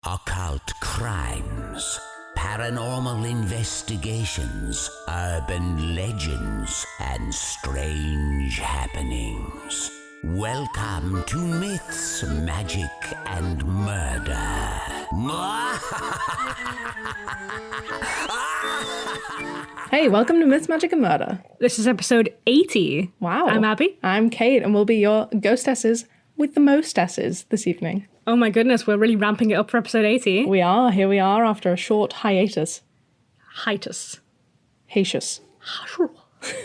occult crimes, paranormal investigations, urban legends, and strange happenings. Welcome to Myths, Magic, and Murder. Hey, welcome to Myths, Magic, and Murder. This is episode 80. Wow. I'm Abby. I'm Kate, and we'll be your ghostesses with the mostesses this evening. Oh my goodness, we're really ramping it up for episode 80. Here we are after a short hiatus. Hiatus. Hiatus.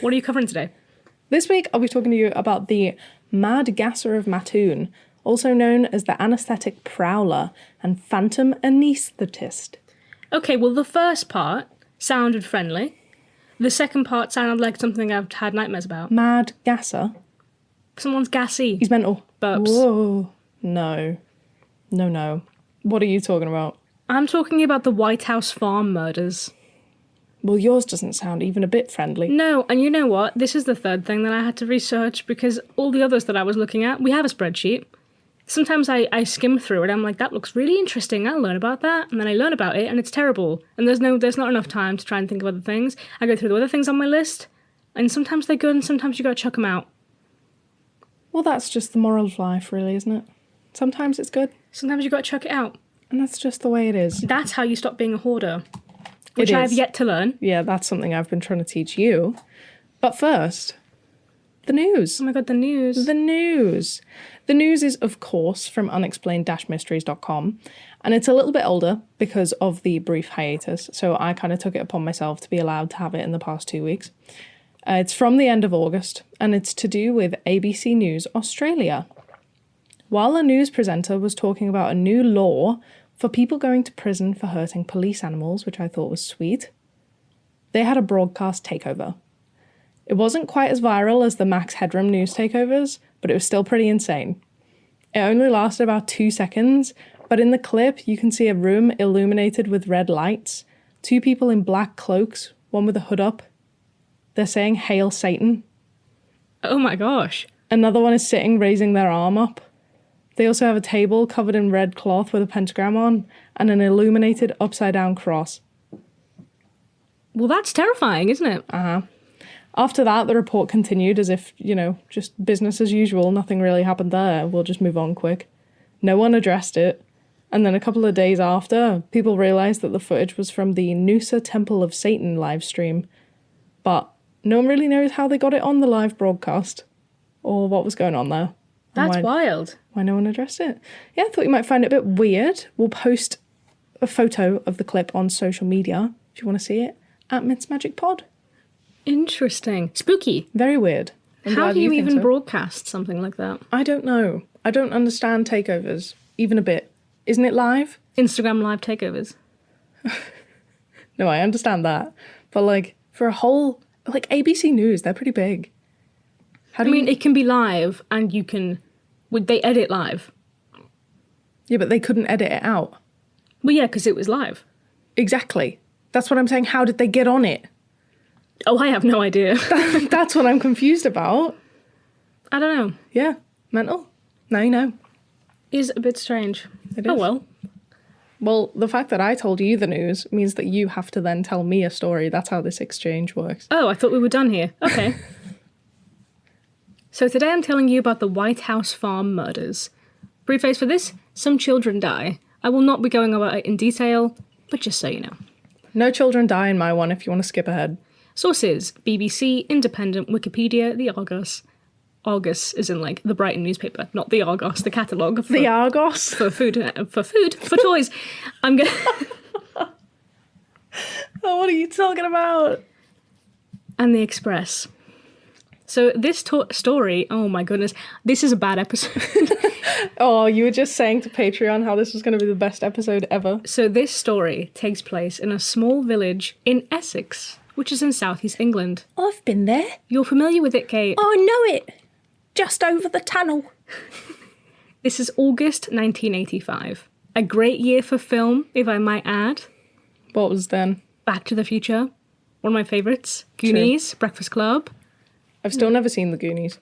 What are you covering today? This week, I'll be talking to you about the Mad Gasser of Mattoon, also known as the Anesthetic Prowler and Phantom Anaesthetist. Okay, well, the first part sounded friendly. The second part sounded like something I've had nightmares about. Mad Gasser? Someone's gassy. He's mental. Burps. Whoa. No. What are you talking about? I'm talking about the White House farm murders. Well, yours doesn't sound even a bit friendly. No, and you know what? This is the third thing that I had to research because all the others that I was looking at, we have a spreadsheet. Sometimes I skim through it, I'm like, that looks really interesting, I'll learn about that, and then I learn about it, and it's terrible. And there's not enough time to try and think of other things. I go through the other things on my list, and sometimes they're good, and sometimes you gotta chuck them out. Well, that's just the moral of life, really, isn't it? Sometimes it's good. Sometimes you gotta chuck it out. And that's just the way it is. That's how you stop being a hoarder. Which I have yet to learn. Yeah, that's something I've been trying to teach you. But first, the news. Oh my god, the news. The news. The news is, of course, from unexplained-mysteries.com. And it's a little bit older because of the brief hiatus. So I kind of took it upon myself to be allowed to have it in the past 2 weeks. It's from the end of August, and it's to do with ABC News Australia. While a news presenter was talking about a new law for people going to prison for hurting police animals, which I thought was sweet, they had a broadcast takeover. It wasn't quite as viral as the Max Headroom news takeovers, but it was still pretty insane. It only lasted about 2 seconds, but in the clip you can see a room illuminated with red lights, 2 people in black cloaks, one with a hood up. They're saying, "Hail Satan." Oh my gosh. Another one is sitting, raising their arm up. They also have a table covered in red cloth with a pentagram on and an illuminated upside-down cross. Well, that's terrifying, isn't it? After that, the report continued as if, just business as usual. Nothing really happened there. We'll just move on quick. No one addressed it. And then a couple of days after, people realised that the footage was from the Noosa Temple of Satan live stream. But no one really knows how they got it on the live broadcast or what was going on there. That's wild. Why no one addressed it? Yeah, I thought you might find it a bit weird. We'll post a photo of the clip on social media if you want to see it at Myths Magic Pod. Interesting. Spooky. Very weird. How do you even broadcast something like that? I don't know. I don't understand takeovers, even a bit. Isn't it live? Instagram live takeovers. No, I understand that. But for a whole, ABC News, they're pretty big. It can be live and would they edit live? Yeah, but they couldn't edit it out. Well, yeah, because it was live. Exactly. That's what I'm saying. How did they get on it? Oh, I have no idea. That's what I'm confused about. I don't know. Yeah, mental. Now you know. Is a bit strange. It is. Oh, well. Well, the fact that I told you the news means that you have to then tell me a story. That's how this exchange works. Oh, I thought we were done here. Okay. So today I'm telling you about the White House farm murders. Preface for this, some children die. I will not be going over it in detail, but just so you know. No children die in my one if you want to skip ahead. Sources, BBC, Independent, Wikipedia, The Argos. Argus is in the Brighton newspaper, not the Argos, the catalogue. The Argos? For toys. I'm going Oh, what are you talking about? And The Express. So this story, oh my goodness, this is a bad episode. Oh, you were just saying to Patreon how this was going to be the best episode ever. So this story takes place in a small village in Essex, which is in southeast England. I've been there. You're familiar with it, Kate? I know it. Just over the tunnel. This is August 1985. A great year for film, if I might add. What was then? Back to the Future. One of my favourites. Goonies, True. Breakfast Club. I've still never seen The Goonies.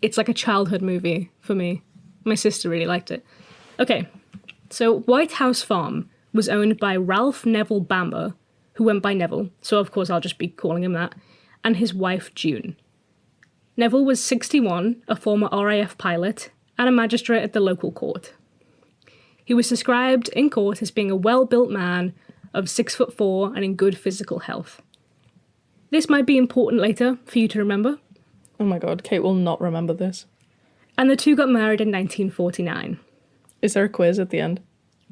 It's like a childhood movie for me. My sister really liked it. Okay, So White House Farm was owned by Ralph Neville Bamber, who went by Neville, so of course I'll just be calling him that, and his wife June. Neville was 61, a former RAF pilot, and a magistrate at the local court. He was described in court as being a well-built man of 6'4" and in good physical health. This might be important later for you to remember. Oh my god, Kate will not remember this. And the two got married in 1949. Is there a quiz at the end?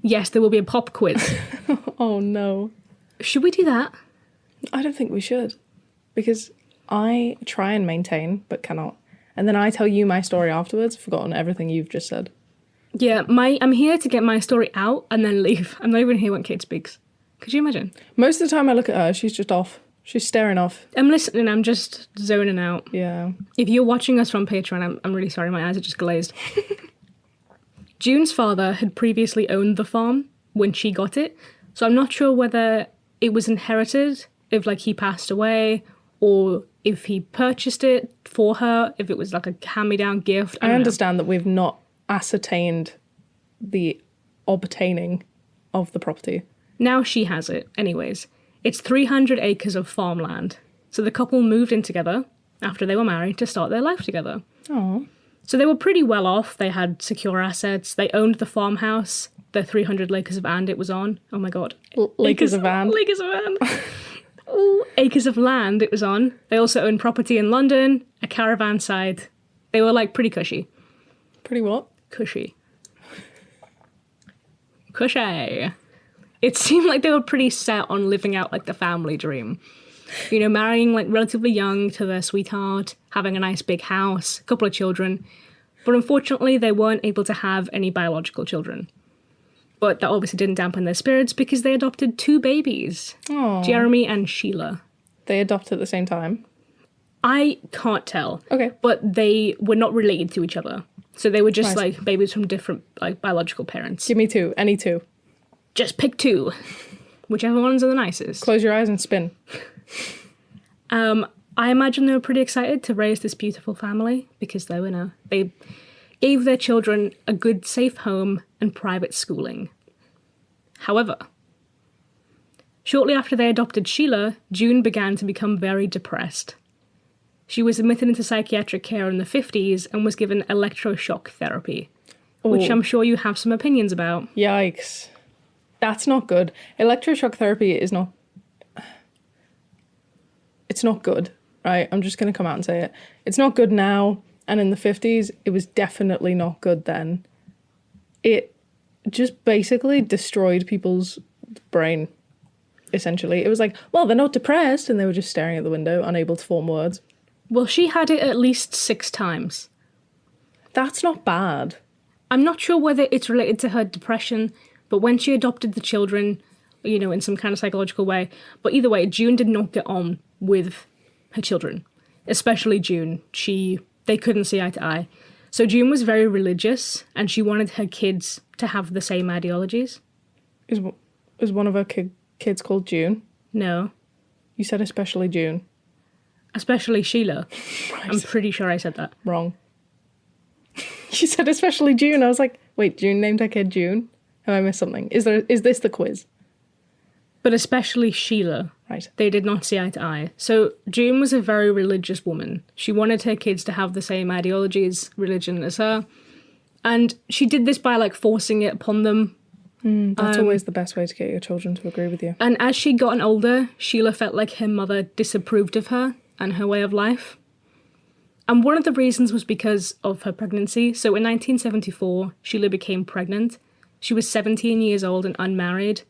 Yes, there will be a pop quiz. Oh no. Should we do that? I don't think we should. Because I try and maintain, but cannot. And then I tell you my story afterwards, forgotten everything you've just said. Yeah, I'm here to get my story out and then leave. I'm not even here when Kate speaks. Could you imagine? Most of the time I look at her, she's just off. She's staring off. I'm listening, I'm just zoning out. Yeah. If you're watching us from Patreon, I'm really sorry, my eyes are just glazed. June's father had previously owned the farm when she got it, so I'm not sure whether it was inherited, if like he passed away, or if he purchased it for her, if it was like a hand-me-down gift. I understand that we've not ascertained the obtaining of the property. Now she has it, anyways. It's 300 acres of farmland. So the couple moved in together after they were married to start their life together. Oh. So they were pretty well off. They had secure assets. They owned the farmhouse, the 300 acres of land it was on. Oh my god. Acres of land. Acres of land. Ooh, acres of land it was on. They also owned property in London, a caravan site. They were like pretty cushy. Pretty what? Cushy. Cushy. It seemed like they were pretty set on living out like the family dream. You know, marrying like relatively young to their sweetheart, having a nice big house, a couple of children. But unfortunately, they weren't able to have any biological children. But that obviously didn't dampen their spirits because they adopted 2 babies, Oh. Jeremy and Sheila. They adopt at the same time. I can't tell. Okay. But they were not related to each other. So they were just Nice. like babies from different like biological parents. Give me 2. Any 2. Just pick 2. Whichever ones are the nicest. Close your eyes and spin. I imagine they were pretty excited to raise this beautiful family because they gave their children a good, safe home and private schooling. However, shortly after they adopted Sheila, June began to become very depressed. She was admitted into psychiatric care in the 50s and was given electroshock therapy, which Oh. I'm sure you have some opinions about. Yikes. That's not good. Electroshock therapy is not... It's not good, right? I'm just going to come out and say it. It's not good now, and in the 50s, it was definitely not good then. It just basically destroyed people's brain, essentially. It was like, well, they're not depressed, and they were just staring at the window, unable to form words. Well, she had it at least 6 times. That's not bad. I'm not sure whether it's related to her depression, but when she adopted the children, you know, in some kind of psychological way. But either way, June did not get on with her children, especially June. They couldn't see eye to eye. So June was very religious, and she wanted her kids to have the same ideologies. Is one of her kids called June? No, You said especially June. especially Sheila. Right. I'm pretty sure I said that. Wrong. You said especially June. I was like, wait, June named her kid June? Have I missed something? Is this the quiz? But especially Sheila. Right. They did not see eye to eye. So June was a very religious woman. She wanted her kids to have the same ideologies, religion as her. And she did this by like forcing it upon them. That's always the best way to get your children to agree with you. And as she'd gotten older, Sheila felt like her mother disapproved of her and her way of life. And one of the reasons was because of her pregnancy. So in 1974, Sheila became pregnant. She was 17 years old and unmarried.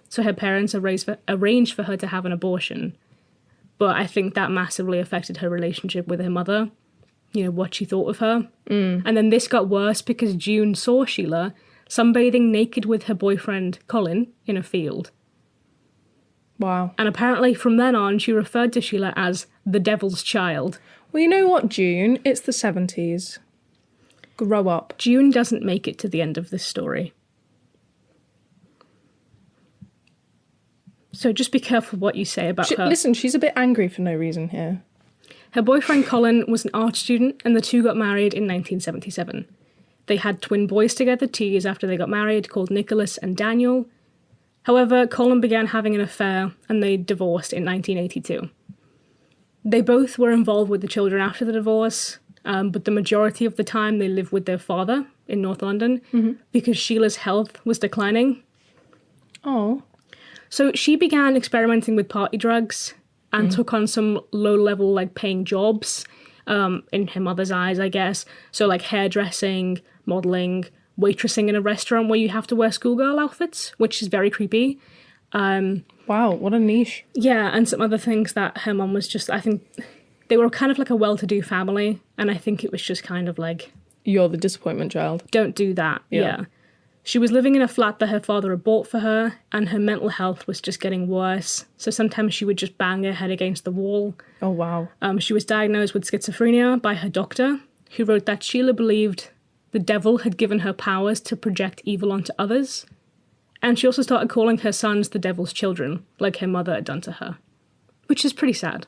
So her parents arranged for her to have an abortion. But I think that massively affected her relationship with her mother, you know, what she thought of her. And then this got worse because June saw Sheila sunbathing naked with her boyfriend, Colin, in a field. Wow. And apparently from then on, she referred to Sheila as the devil's child. Well, you know what, June? It's the 70s. Grow up. June doesn't make it to the end of this story. So just be careful what you say about her. Listen, she's a bit angry for no reason here. Her boyfriend Colin was an art student and the two got married in 1977. They had twin boys together 2 years after they got married, called Nicholas and Daniel. However, Colin began having an affair and they divorced in 1982. They both were involved with the children after the divorce, but the majority of the time they lived with their father in North London because Sheila's health was declining. Oh. So she began experimenting with party drugs and took on some low-level, like, paying jobs, in her mother's eyes, I guess. So, like, hairdressing, modelling, waitressing in a restaurant where you have to wear schoolgirl outfits, which is very creepy. Wow, what a niche. Yeah, and some other things that her mum was just, I think, they were kind of like a well-to-do family, and I think it was just kind of like... You're the disappointment child. Don't do that, Yeah. She was living in a flat that her father had bought for her, and her mental health was just getting worse. So sometimes she would just bang her head against the wall. Oh, wow. She was diagnosed with schizophrenia by her doctor, who wrote that Sheila believed the devil had given her powers to project evil onto others. And she also started calling her sons the devil's children, like her mother had done to her. Which is pretty sad.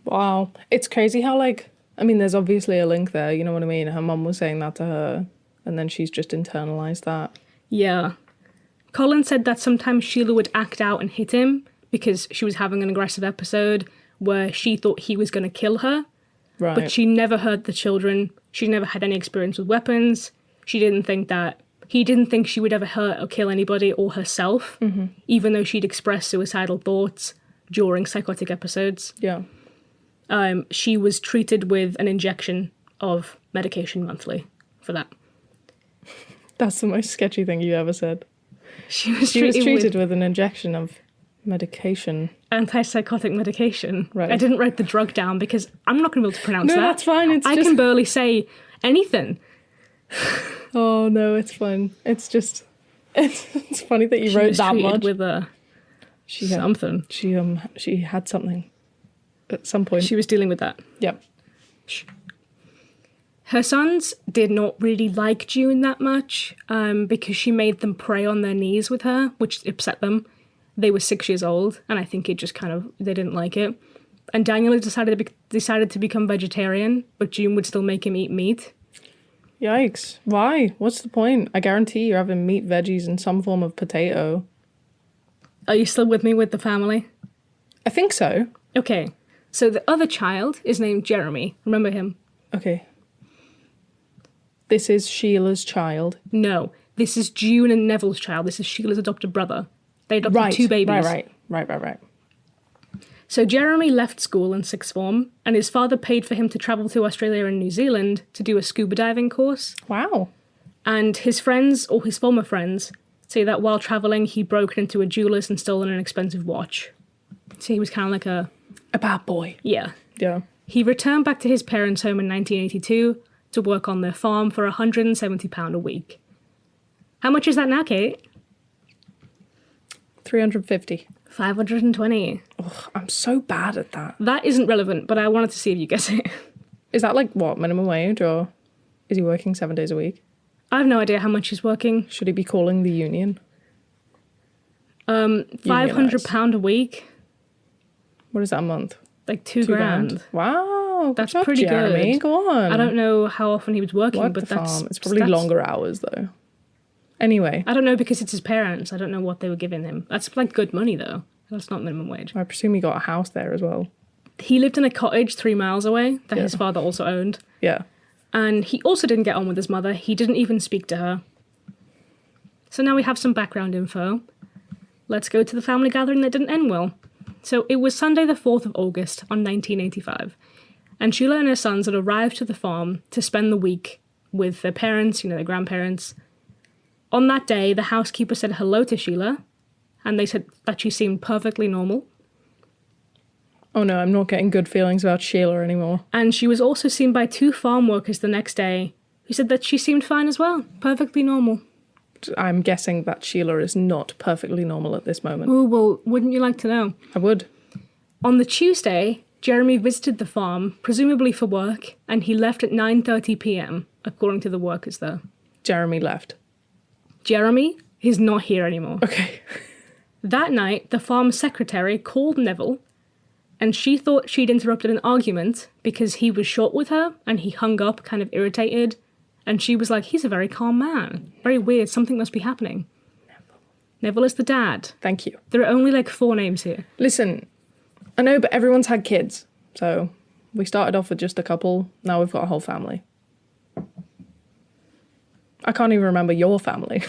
Wow. It's crazy how, like, I mean, there's obviously a link there, you know what I mean? Her mum was saying that to her, and then she's just internalized that. Yeah. Colin said that sometimes Sheila would act out and hit him because she was having an aggressive episode where she thought he was going to kill her. Right. But she never hurt the children. She never had any experience with weapons. He didn't think she would ever hurt or kill anybody or herself, even though she'd expressed suicidal thoughts during psychotic episodes. Yeah. She was treated with an injection of medication monthly for that. That's the most sketchy thing you ever said. She was She was treated treated with an injection of medication. antipsychotic medication. Right. I didn't write the drug down because I'm not going to be able to pronounce No, that. that's fine. It's I just... can barely say anything. Oh, no, it's fine. It's just... It's funny that you She wrote was that treated much. with She had, something. she had something at some point. She was dealing with that. Yep. Her sons did not really like June that much because she made them pray on their knees with her, which upset them. They were 6 years old, and I think it just kind of, they didn't like it. And Daniel decided to become vegetarian, but June would still make him eat meat. Yikes. Why? What's the point? I guarantee you're having meat, veggies, and some form of potato. Are you still with me with the family? I think so. Okay, so the other child is named Jeremy. Remember him? Okay. This is Sheila's child. No, this is June and Neville's child. This is Sheila's adopted brother. They adopted two babies. Right. So Jeremy left school in sixth form, and his father paid for him to travel to Australia and New Zealand to do a scuba diving course. Wow. And his friends, or his former friends, say that while traveling, he broke into a jeweler's and stolen an expensive watch. So he was kind of like A bad boy. yeah. Yeah. He returned back to his parents' home in 1982 to work on their farm for £170 a week. How much is that now, Kate? 350. 520. Ugh, I'm so bad at that. That isn't relevant, but I wanted to see if you guess it. Is that like what, minimum wage, or is he working 7 days a week? I have no idea how much he's working. Should he be calling the union? £500 a week, What is that a month? like two grand. Wow. Good That's job, pretty Jeremy. good. Go on. I don't know how often he was working, Work but the that's farm. It's probably that's- longer hours though. Anyway, I don't know because it's his parents. I don't know what they were giving him. That's like good money though. That's not minimum wage. I presume he got a house there as well. He lived in a cottage 3 miles away that his Yeah. father also owned. Yeah. And he also didn't get on with his mother. He didn't even speak to her. So now we have some background info. Let's go to the family gathering that didn't end well. So it was Sunday the 4th of August on 1985. And Sheila and her sons had arrived to the farm to spend the week with their parents, their grandparents. On that day, the housekeeper said hello to Sheila, and they said that she seemed perfectly normal. Oh no, I'm not getting good feelings about Sheila anymore. And she was also seen by 2 farm workers the next day who said that she seemed fine as well, perfectly normal. I'm guessing that Sheila is not perfectly normal at this moment. Oh, well, wouldn't you like to know? I would. On the Tuesday, Jeremy visited the farm, presumably for work, and he left at 9:30 p.m, according to the workers there. Jeremy left. Jeremy is not here anymore. Okay. That night, the farm secretary called Neville, and she thought she'd interrupted an argument because he was short with her, and he hung up kind of irritated, And she was like, he's a very calm man. Very weird. Something must be happening. Neville is the dad. Thank you. There are only like 4 names here. Listen, I know, but everyone's had kids. So we started off with just a couple. Now we've got a whole family. I can't even remember your family.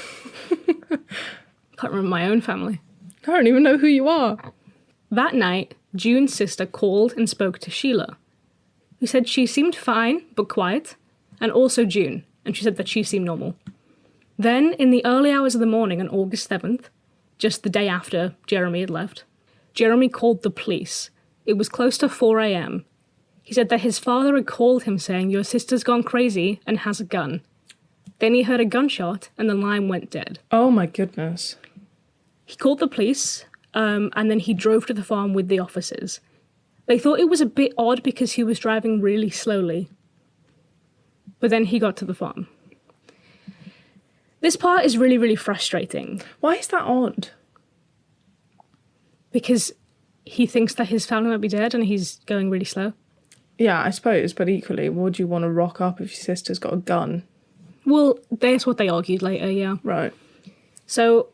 Can't remember my own family. I don't even know who you are. That night, June's sister called and spoke to Sheila, who said she seemed fine but quiet, and also June, and she said that she seemed normal. Then, in the early hours of the morning on August 7th, just the day after Jeremy had left, Jeremy called the police. It was close to 4 a.m. He said that his father had called him saying, your sister's gone crazy and has a gun. Then he heard a gunshot and the line went dead. Oh my goodness. He called the police, and then he drove to the farm with the officers. They thought it was a bit odd because he was driving really slowly. But then he got to the farm. This part is really, really frustrating. Why is that odd? Because he thinks that his family might be dead and he's going really slow. Yeah, I suppose, but equally, would you want to rock up if your sister's got a gun? Well, that's what they argued later, yeah. Right. So,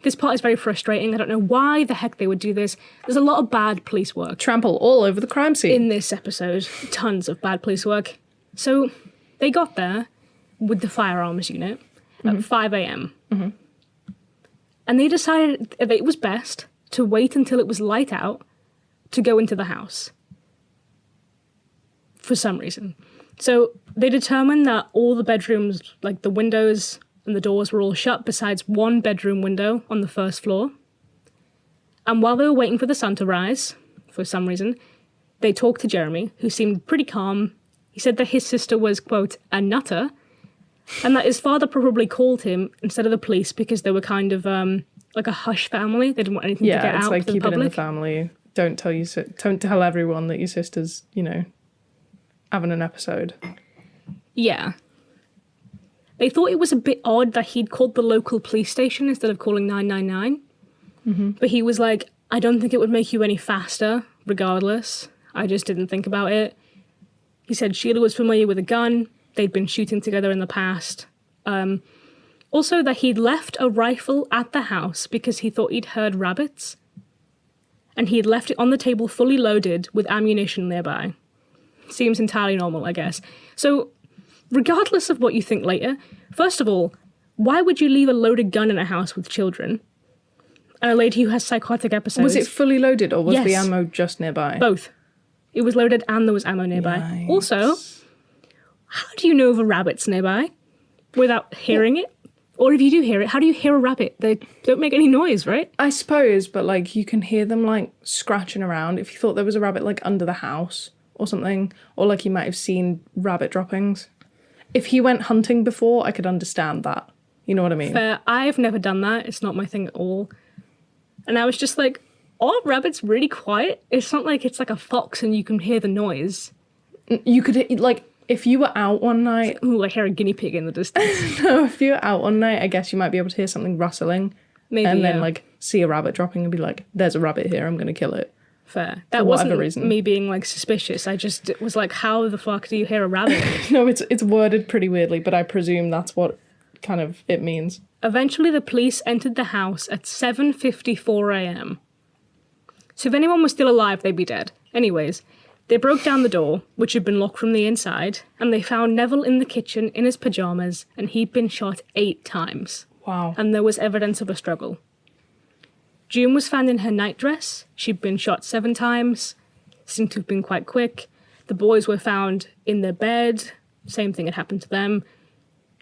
this part is very frustrating. I don't know why the heck they would do this. There's a lot of bad police work. Trample all over the crime scene. In this episode. Tons of bad police work. So, they got there with the firearms unit at 5 a.m. Mm-hmm. And they decided that it was best to wait until it was light out to go into the house. For some reason. So they determined that all the bedrooms, like the windows and the doors were all shut besides one bedroom window on the first floor. And while they were waiting for the sun to rise, for some reason, they talked to Jeremy, who seemed pretty calm. He said that his sister was, quote, a nutter, and that his father probably called him instead of the police because they were kind of like a hush family. They didn't want anything to get out to the public. Yeah, it's like keep it in the family. Don't tell everyone that your sister's, having an episode. Yeah. They thought it was a bit odd that he'd called the local police station instead of calling 999. Mm-hmm. But he was like, I don't think it would make you any faster, regardless. I just didn't think about it. He said Sheila was familiar with a gun. They'd been shooting together in the past. Also that he'd left a rifle at the house because he thought he'd heard rabbits. And he'd left it on the table fully loaded with ammunition nearby. Seems entirely normal, I guess. So, regardless of what you think later, first of all, why would you leave a loaded gun in a house with children? And a lady who has psychotic episodes. Was it fully loaded or was Yes. the ammo just nearby? Both. It was loaded and there was ammo nearby. Yikes. Also, how do you know of a rabbit's nearby without hearing it? Or if you do hear it, how do you hear a rabbit? They don't make any noise, right? I suppose, but you can hear them scratching around. If you thought there was a rabbit under the house or something, or you might have seen rabbit droppings. If he went hunting before, I could understand that. You know what I mean? Fair. I've never done that. It's not my thing at all. And I was just like, are rabbits really quiet? It's not like it's like a fox and you can hear the noise. You could, if you were out one night... Ooh, I hear a guinea pig in the distance. No, if you were out one night, I guess you might be able to hear something rustling. Maybe, and yeah. then, see a rabbit dropping and be like, there's a rabbit here, I'm going to kill it. Fair. That For whatever wasn't reason. me being suspicious. I just was like, how the fuck do you hear a rabbit? No, it's worded pretty weirdly, but I presume that's what kind of it means. Eventually, the police entered the house at 7:54 a.m. So if anyone was still alive, they'd be dead. Anyways, they broke down the door, which had been locked from the inside, and they found Neville in the kitchen in his pajamas, and he'd been shot 8 times. Wow. And there was evidence of a struggle. June was found in her nightdress. She'd been shot 7 times. Seemed to have been quite quick. The boys were found in their bed. Same thing had happened to them.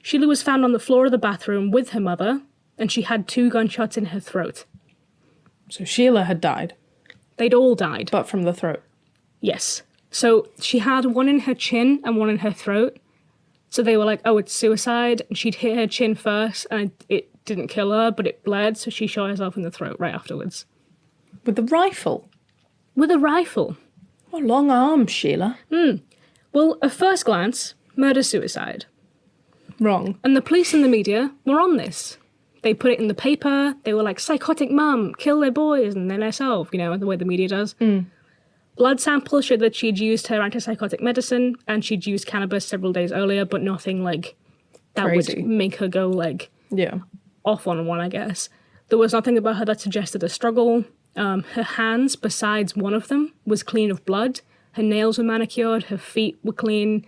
Sheila was found on the floor of the bathroom with her mother, and she had 2 gunshots in her throat. So Sheila had died, They'd all died. but from the throat. Yes. So she had one in her chin and one in her throat. So they were like, oh, it's suicide. And she'd hit her chin first, and it didn't kill her, but it bled, so she shot herself in the throat right afterwards. With the rifle? With a rifle. What long arms, Sheila. Well, at first glance, murder-suicide. Wrong. And the police and the media were on this. They put it in the paper. They were like, psychotic mum, kill their boys and then herself, the way the media does. Blood samples showed that she'd used her antipsychotic medicine and she'd used cannabis several days earlier, but nothing like that Crazy. would make her go like Yeah. off on one, I guess. There was nothing about her that suggested a struggle. Her hands, besides one of them, was clean of blood. Her nails were manicured. Her feet were clean.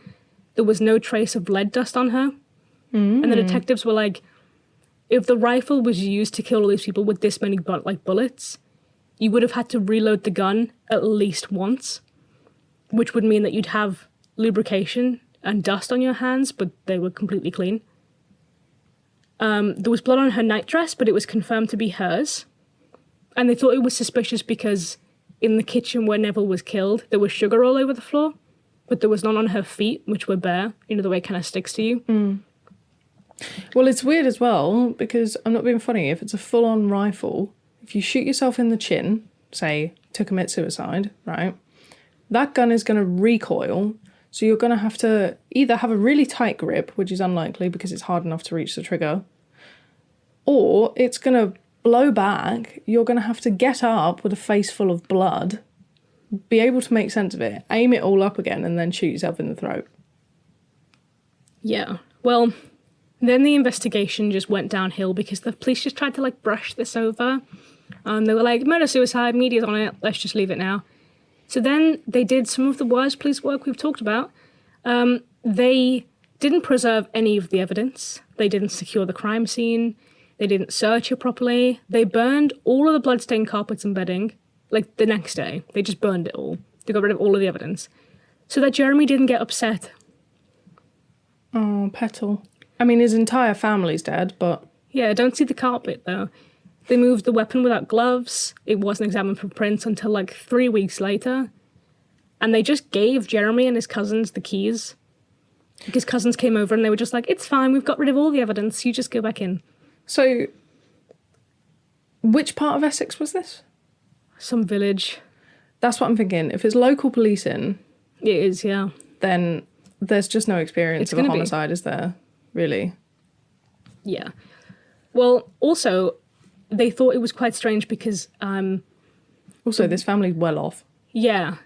There was no trace of lead dust on her. And the detectives were like, if the rifle was used to kill all these people with this many bullets, you would have had to reload the gun at least once, which would mean that you'd have lubrication and dust on your hands, but they were completely clean. There was blood on her nightdress, but it was confirmed to be hers. And they thought it was suspicious because in the kitchen where Neville was killed, there was sugar all over the floor, but there was none on her feet, which were bare, you know, the way it kind of sticks to you. Well, it's weird as well, because I'm not being funny, if it's a full-on rifle, if you shoot yourself in the chin, say, to commit suicide, right, that gun is going to recoil, so you're going to have to either have a really tight grip, which is unlikely because it's hard enough to reach the trigger, or it's going to blow back, you're going to have to get up with a face full of blood, be able to make sense of it, aim it all up again, and then shoot yourself in the throat. Yeah. Well, then the investigation just went downhill because the police just tried to like brush this over. They were like, murder-suicide, media's on it, let's just leave it now. So then they did some of the worst police work we've talked about. They didn't preserve any of the evidence. They didn't secure the crime scene. They didn't search it properly. They burned all of the blood-stained carpets and bedding, like the next day. They just burned it all. They got rid of all of the evidence. So that Jeremy didn't get upset. Oh, Petal. I mean, his entire family's dead, but... Yeah, don't see the carpet, though. They moved the weapon without gloves. It wasn't examined for prints until like 3 weeks later. And they just gave Jeremy and his cousins the keys. His cousins came over and they were just like, it's fine, we've got rid of all the evidence, you just go back in. So, which part of Essex was this? Some village. That's what I'm thinking. If it's local policing, It is, yeah. then there's just no experience It's of a gonna be. homicide, is there? Really? Yeah. Well, also, they thought it was quite strange because, Also, this family's well off. yeah.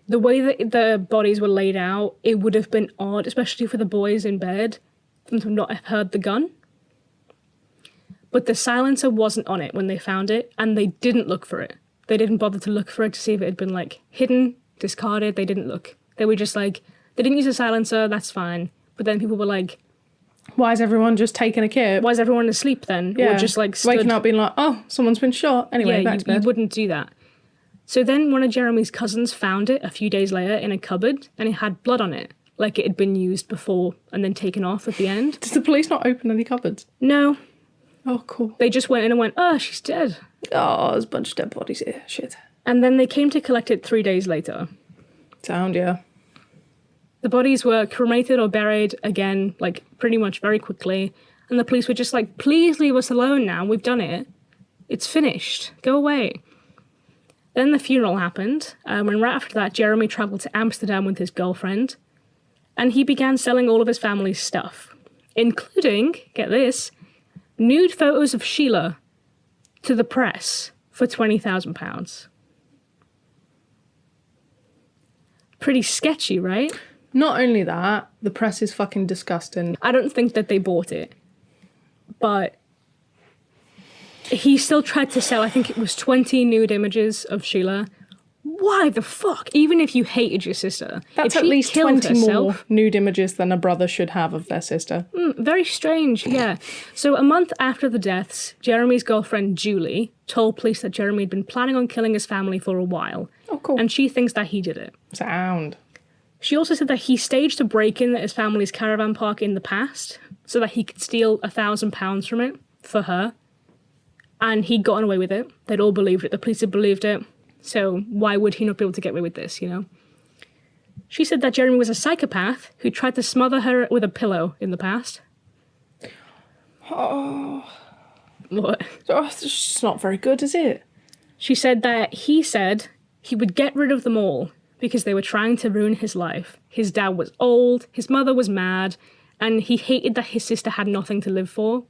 The way that the bodies were laid out, it would have been odd, especially for the boys in bed, for them to not have heard the gun. But the silencer wasn't on it when they found it, and they didn't look for it. They didn't bother to look for it to see if it had been, like, hidden, discarded. They didn't look. They were just like, they didn't use a silencer, that's fine. But then people were like, Why is everyone just taking a kip? why is everyone asleep then? Yeah. Or just, like, stood... Waking up being like, oh, someone's been shot. Anyway, Yeah, back to you bed. wouldn't do that. So then one of Jeremy's cousins found it a few days later in a cupboard, and it had blood on it, like it had been used before and then taken off at the end. Did the police not open any cupboards? No, Oh, cool. they just went in and went, oh, she's dead. Oh, there's a bunch of dead bodies here. Shit. And then they came to collect it 3 days later. Sound, yeah. The bodies were cremated or buried again, like pretty much very quickly. And the police were just like, please leave us alone now. We've done it. It's finished. Go away. Then the funeral happened. And right after that, Jeremy travelled to Amsterdam with his girlfriend. And he began selling all of his family's stuff, including, get this, nude photos of Sheila to the press for £20,000. Pretty sketchy, right? Not only that, the press is fucking disgusting. I don't think that they bought it, but he still tried to sell, I think it was 20 nude images of Sheila. Why the fuck? Even if you hated your sister. That's if at she least killed 20 more herself- nude images than a brother should have of their sister. Very strange, yeah. So a month after the deaths, Jeremy's girlfriend Julie told police that Jeremy had been planning on killing his family for a while. Oh, cool. And she thinks that he did it. Sound. She also said that he staged a break-in at his family's caravan park in the past so that he could steal £1,000 from it for her. And he'd gotten away with it. They'd all believed it. The police had believed it. So why would he not be able to get away with this, you know? She said that Jeremy was a psychopath who tried to smother her with a pillow in the past. Oh, What? it's just not very good, is it? She said that he said he would get rid of them all because they were trying to ruin his life. His dad was old, his mother was mad, and he hated that his sister had nothing to live for,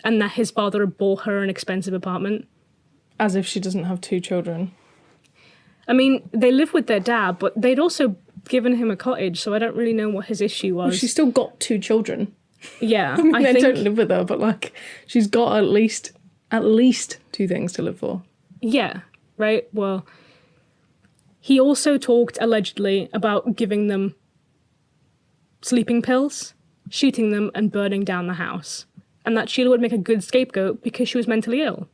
and that his father had bought her an expensive apartment. As if she doesn't have 2 children. I mean, they live with their dad, but they'd also given him a cottage, so I don't really know what his issue was. Well, she's still got 2 children. Yeah, I mean, I they think. don't live with her, but like, she's got at least 2 things to live for. Yeah, right. Well, he also talked allegedly about giving them sleeping pills, shooting them, and burning down the house, and that Sheila would make a good scapegoat because she was mentally ill.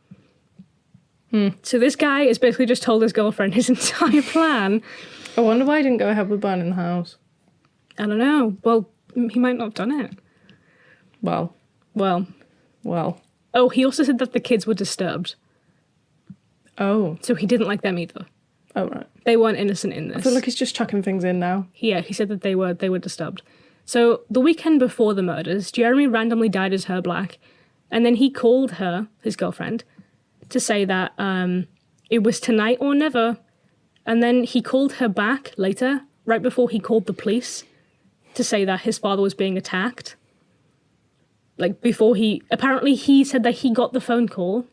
So this guy has basically just told his girlfriend his entire plan. I wonder why he didn't go ahead with burning the house. I don't know. Well, he might not have done it. Well, Well. Oh, he also said that the kids were disturbed. Oh. So he didn't like them either. Oh, right. They weren't innocent in this. I feel like he's just chucking things in now. Yeah, he said that they were disturbed. So the weekend before the murders, Jeremy randomly dyed his hair black, and then he called her, his girlfriend, to say that it was tonight or never. And then he called her back later, right before he called the police, to say that his father was being attacked. Like before apparently he said that he got the phone call,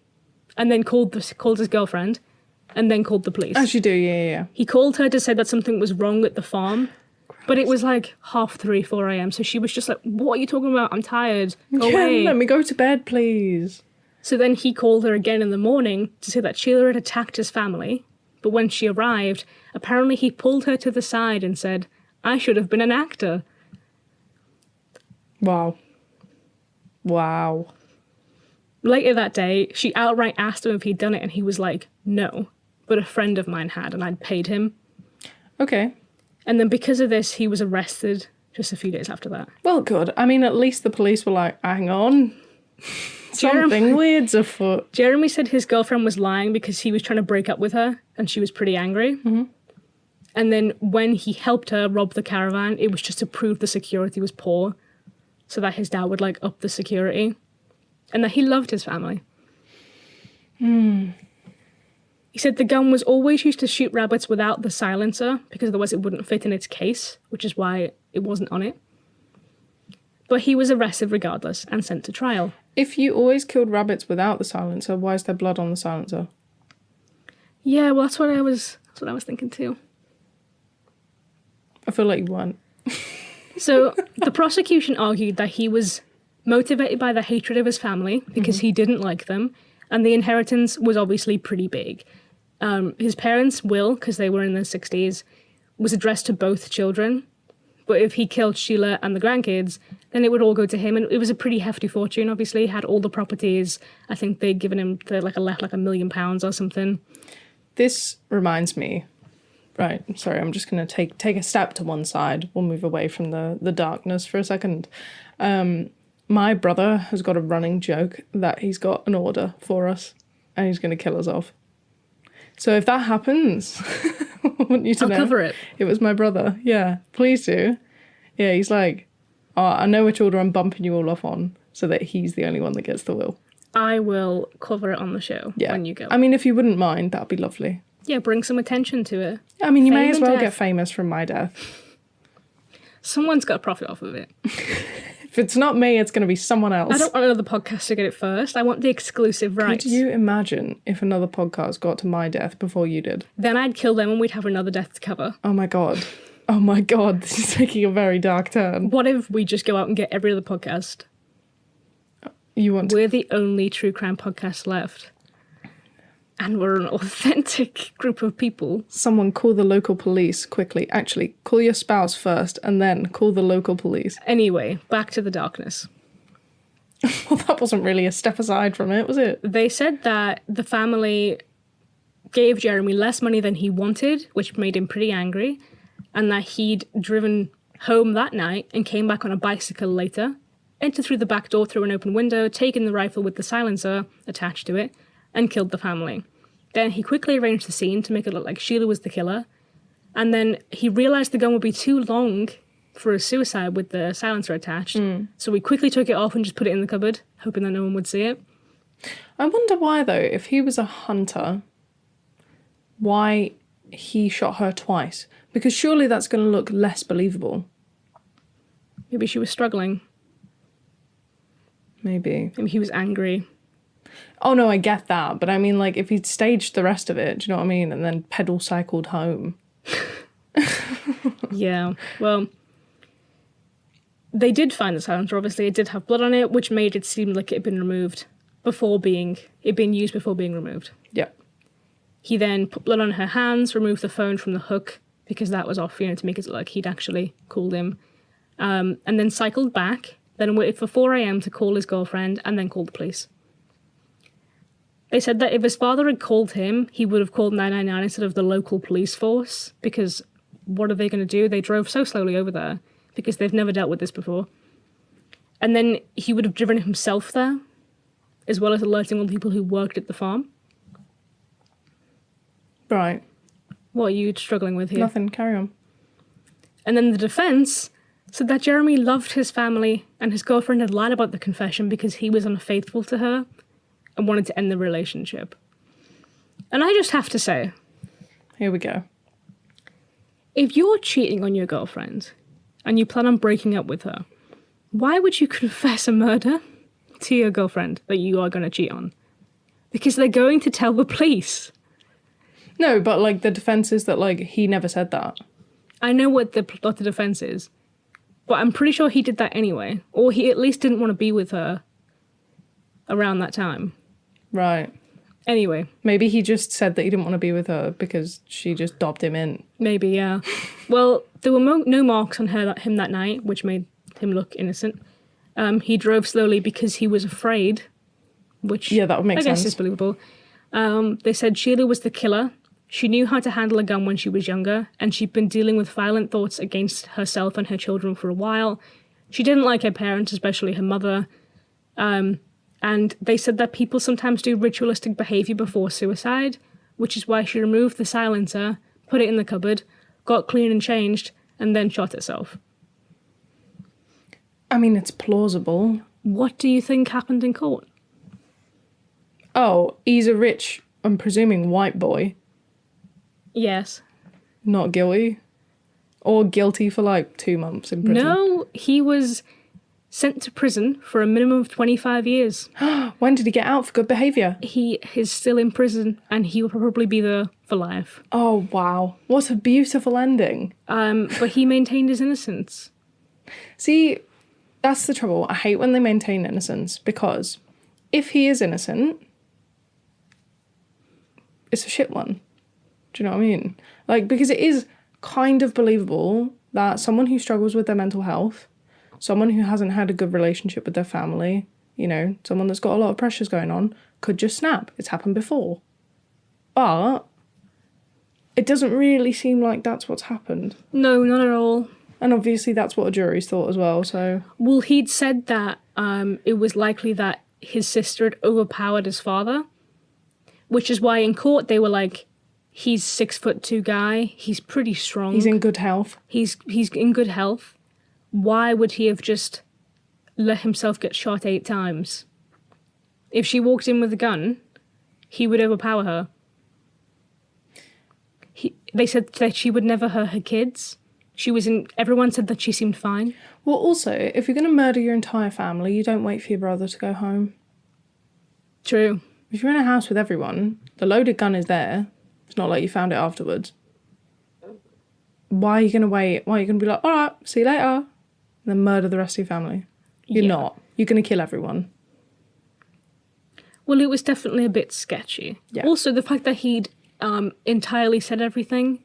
and then called his girlfriend, and then called the police. As you do, yeah. He called her to say that something was wrong at the farm, but it was like 3:30, 4 a.m. So she was just like, "What are you talking about? I'm tired. Go away." Let me go to bed, please. So then he called her again in the morning to say that Sheila had attacked his family. But when she arrived, apparently he pulled her to the side and said, "I should have been an actor." Wow. Later that day, she outright asked him if he'd done it, and he was like, "No, but a friend of mine had, and I'd paid him." Okay. And then because of this, he was arrested just a few days after that. Well, good. I mean, at least the police were like, hang on. Something weird's afoot. Jeremy said his girlfriend was lying because he was trying to break up with her, and she was pretty angry. Mm-hmm. And then when he helped her rob the caravan, it was just to prove the security was poor, so that his dad would like up the security, and that he loved his family. He said the gun was always used to shoot rabbits without the silencer because otherwise it wouldn't fit in its case, which is why it wasn't on it. But he was arrested regardless and sent to trial. If you always killed rabbits without the silencer, why is there blood on the silencer? Yeah, well, that's what I was thinking too. I feel like you weren't. So the prosecution argued that he was motivated by the hatred of his family because he didn't like them, and the inheritance was obviously pretty big. His parents' will, because they were in their 60s, was addressed to both children, but if he killed Sheila and the grandkids, then it would all go to him, and it was a pretty hefty fortune, obviously. He had all the properties. I think they'd given him left like £1 million or something. This reminds me... Right, sorry, I'm just going to take a step to one side. We'll move away from the darkness for a second. My brother has got a running joke that he's got an order for us and he's going to kill us off. So if that happens, I want you to know. I'll cover it. It was my brother. Yeah, please do. Yeah, he's like, oh, I know which order I'm bumping you all off on so that he's the only one that gets the will. I will cover it on the show when you go. I mean, if you wouldn't mind, that'd be lovely. Yeah, bring some attention to it. I mean, you may as well death. get famous from my death. Someone's got to profit off of it. If it's not me, it's going to be someone else. I don't want another podcast to get it first. I want the exclusive rights. Could you imagine if another podcast got to my death before you did? Then I'd kill them and we'd have another death to cover. Oh my god. Oh my god, this is taking a very dark turn. What if we just go out and get every other podcast? You want to... We're the only true crime podcast left. And we're an authentic group of people. Someone call the local police quickly. Actually, call your spouse first and then call the local police. Anyway, back to the darkness. Well, that wasn't really a step aside from it, was it? They said that the family gave Jeremy less money than he wanted, which made him pretty angry, and that he'd driven home that night and came back on a bicycle later, entered through the back door through an open window, taken the rifle with the silencer attached to it, and killed the family. Then he quickly arranged the scene to make it look like Sheila was the killer, and then he realised the gun would be too long for a suicide with the silencer attached, so he quickly took it off and just put it in the cupboard, hoping that no one would see it. I wonder why, though, if he was a hunter, why he shot her twice? Because surely that's going to look less believable. Maybe she was struggling. Maybe. Maybe he was angry. Oh no, I get that, but I mean, like, if he'd staged the rest of it, do you know what I mean, and then pedal cycled home. Yeah, well, they did find the silencer. Obviously, it did have blood on it, which made it seem like it had been removed used before being removed. Yeah. He then put blood on her hands, removed the phone from the hook because that was off, to make it look like he'd actually called him, and then cycled back. Then waited for 4 a.m. to call his girlfriend, and then called the police. They said that if his father had called him, he would have called 999 instead of the local police force, because what are they going to do? They drove so slowly over there, because they've never dealt with this before. And then he would have driven himself there, as well as alerting all the people who worked at the farm. Right. What are you struggling with here? Nothing. Carry on. And then the defense said that Jeremy loved his family and his girlfriend had lied about the confession because he was unfaithful to her and wanted to end the relationship. And I just have to say, Here we go. if you're cheating on your girlfriend and you plan on breaking up with her, why would you confess a murder to your girlfriend that you are going to cheat on? Because they're going to tell the police. No, but, like, the defense is that, like, he never said that. I know what the defense is, but I'm pretty sure he did that anyway. Or he at least didn't want to be with her around that time. Right. Anyway, Maybe he just said that he didn't want to be with her because she just dobbed him in. maybe, yeah. Well, there were no marks on him that night, which made him look innocent. He drove slowly because he was afraid, which Yeah, that would make I guess sense. is believable. They said Sheila was the killer. She knew how to handle a gun when she was younger, and she'd been dealing with violent thoughts against herself and her children for a while. She didn't like her parents, especially her mother. And they said that people sometimes do ritualistic behavior before suicide, which is why she removed the silencer, put it in the cupboard, got clean and changed, and then shot herself. I mean, it's plausible. What do you think happened in court? Oh, he's a rich, I'm presuming, white boy. Yes. Not guilty. Or guilty for, like, 2 months in prison. No, he was sent to prison for a minimum of 25 years. When did he get out for good behaviour? He is still in prison, and he will probably be there for life. Oh, wow. What a beautiful ending. But he maintained his innocence. See, that's the trouble. I hate when they maintain innocence, because if he is innocent, it's a shit one. Do you know what I mean? Like, because it is kind of believable that someone who struggles with their mental health, someone who hasn't had a good relationship with their family, someone that's got a lot of pressures going on, could just snap. It's happened before. But it doesn't really seem like that's what's happened. No, not at all. And obviously that's what a jury's thought as well, so... Well, he'd said that it was likely that his sister had overpowered his father, which is why in court they were like, he's 6'2" guy, he's pretty strong. He's in good health. He's in good health. Why would he have just let himself get shot 8 times? If she walked in with a gun, he would overpower her. They said that she would never hurt her kids. Everyone said that she seemed fine. Well, also, if you're going to murder your entire family, you don't wait for your brother to go home. True. If you're in a house with everyone, the loaded gun is there. It's not like you found it afterwards. Why are you going to wait? Why are you going to be like, all right, see you later, and then murder the rest of your family? You're not. You're going to kill everyone. Well, it was definitely a bit sketchy. Yeah. Also, the fact that he'd entirely said everything.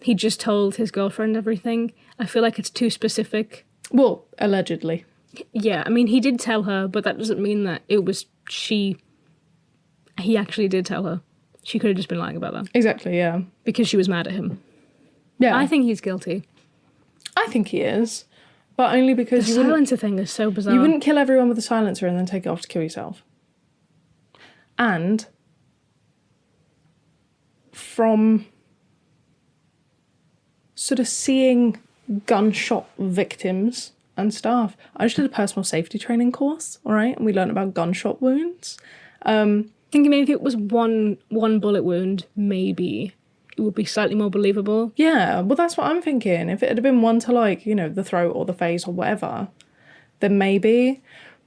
He just told his girlfriend everything. I feel like it's too specific. Well, allegedly. Yeah, I mean, he did tell her, but that doesn't mean that it was he actually did tell her. She could have just been lying about that. Exactly, yeah. Because she was mad at him. Yeah. I think he's guilty. I think he is. But only because The silencer thing is so bizarre. You wouldn't kill everyone with a silencer and then take it off to kill yourself. And from sort of seeing gunshot victims and stuff, I just did a personal safety training course, all right? And we learned about gunshot wounds. Thinking maybe if it was one bullet wound, maybe it would be slightly more believable. Yeah, well, that's what I'm thinking. If it had been one to, like, the throat or the face or whatever, then maybe.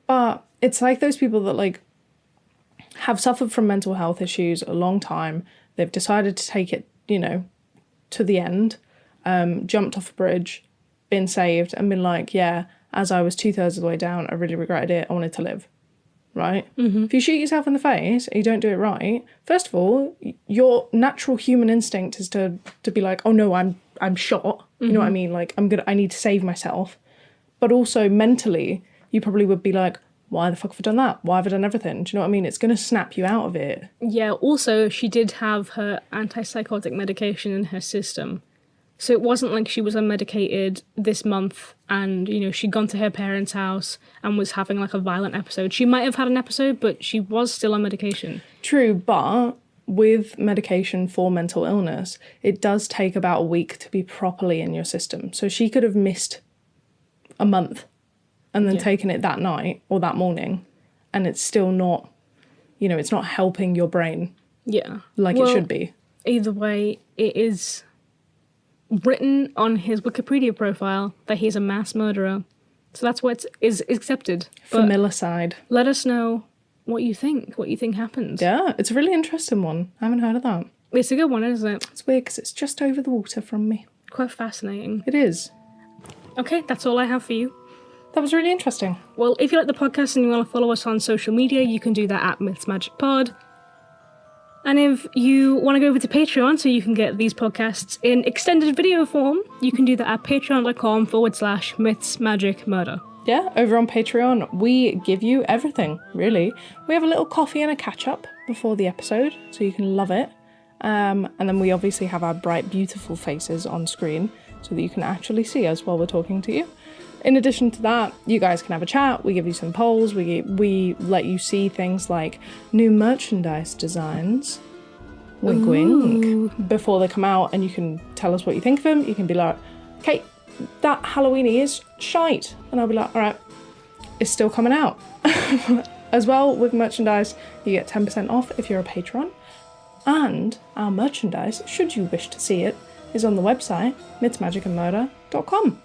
But it's like those people that, like, have suffered from mental health issues a long time. They've decided to take it, to the end, jumped off a bridge, been saved, and been like, yeah, as I was 2/3 of the way down, I really regretted it. I wanted to live. Right? Mm-hmm. If you shoot yourself in the face and you don't do it right, first of all, your natural human instinct is to be like, oh no, I'm shot. Mm-hmm. You know what I mean? Like, I need to save myself. But also mentally, you probably would be like, why the fuck have I done that? Why have I done everything? Do you know what I mean? It's going to snap you out of it. Yeah, also, she did have her antipsychotic medication in her system. So it wasn't like she was unmedicated this month and, she'd gone to her parents' house and was having like a violent episode. She might have had an episode, but she was still on medication. True, but with medication for mental illness, it does take about a week to be properly in your system. So she could have missed a month and then taken it that night or that morning, and it's still not, it's not helping your brain like it should be. Either way, it is written on his Wikipedia profile that he's a mass murderer. So that's what is accepted. Familicide. Let us know what you think happened. Yeah, it's a really interesting one. I haven't heard of that. It's a good one, isn't it? It's weird because it's just over the water from me. Quite fascinating. It is. Okay, that's all I have for you. That was really interesting. Well, if you like the podcast and you want to follow us on social media, you can do that at Myths Magic Pod. And if you want to go over to Patreon so you can get these podcasts in extended video form, you can do that at patreon.com/mythsmagicmurder. Yeah, over on Patreon, we give you everything, really. We have a little coffee and a catch-up before the episode, so you can love it. And then we obviously have our bright, beautiful faces on screen so that you can actually see us while we're talking to you. In addition to that, you guys can have a chat, we give you some polls, we let you see things like new merchandise designs, wink wink, before they come out, and you can tell us what you think of them. You can be like, okay, that Halloweeny is shite. And I'll be like, all right, it's still coming out. As well, with merchandise, you get 10% off if you're a patron. And our merchandise, should you wish to see it, is on the website, mythsmagicandmurder.com.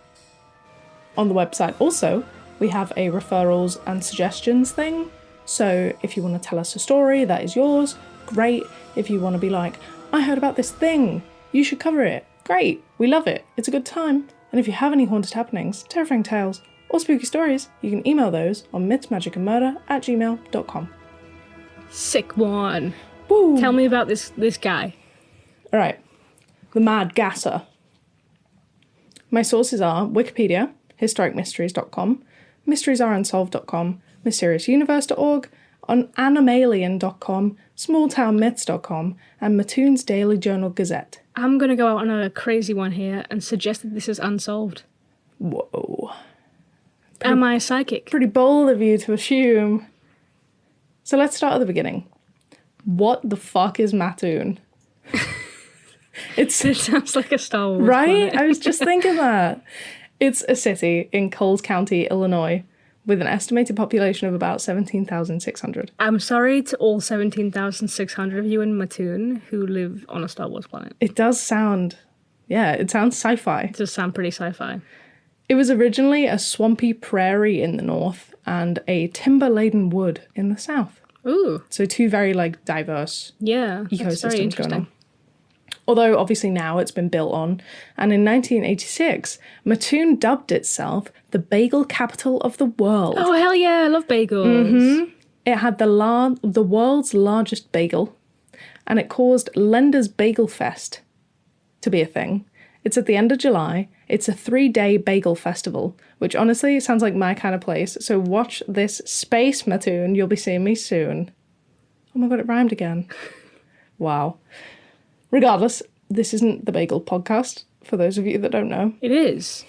On the website also, we have a referrals and suggestions thing. So if you want to tell us a story that is yours, great. If you want to be like, I heard about this thing, you should cover it, great. We love it. It's a good time. And if you have any haunted happenings, terrifying tales, or spooky stories, you can email those on mythsmagicandmurder@gmail.com. Sick one. Woo. Tell me about this guy. All right. The Mad Gasser. My sources are Wikipedia, historicmysteries.com, mysteriesareunsolved.com, mysteriousuniverse.org, on animalien.com, smalltownmyths.com, and Mattoon's Daily Journal Gazette. I'm going to go out on a crazy one here and suggest that this is unsolved. Whoa. Am I psychic? Pretty bold of you to assume. So let's start at the beginning. What the fuck is Mattoon? It sounds like a Star Wars right? planet. I was just thinking that. It's a city in Coles County, Illinois, with an estimated population of about 17,600. I'm sorry to all 17,600 of you in Mattoon who live on a Star Wars planet. It does sound, it sounds sci-fi. It does sound pretty sci-fi. It was originally a swampy prairie in the north and a timber-laden wood in the south. Ooh. So two very, diverse ecosystems going on. Although, obviously, now it's been built on. And in 1986, Mattoon dubbed itself the bagel capital of the world. Oh, hell yeah, I love bagels. Mm-hmm. It had the world's largest bagel, and it caused Lender's Bagel Fest to be a thing. It's at the end of July. It's a 3-day bagel festival, which honestly sounds like my kind of place. So watch this space, Mattoon. You'll be seeing me soon. Oh my god, it rhymed again. Wow. Regardless, this isn't the Bagel Podcast, for those of you that don't know. It is.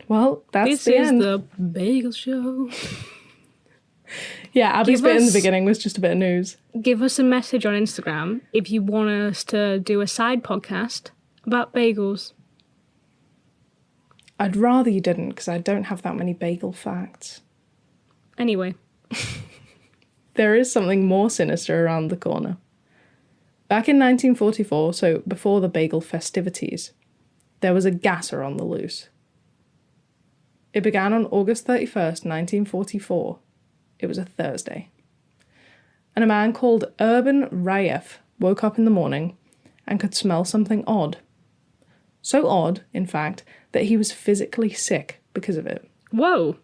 Well, that's the end. This is the Bagel Show. Yeah, Abby's bit in the beginning was just a bit of news. Give us a message on Instagram if you want us to do a side podcast about bagels. I'd rather you didn't, because I don't have that many bagel facts. Anyway. There is something more sinister around the corner. Back in 1944, so before the bagel festivities, there was a gasser on the loose. It began on August 31st, 1944. It was a Thursday. and a man called Urban Raef woke up in the morning and could smell something odd. So odd, in fact, that he was physically sick because of it. Whoa.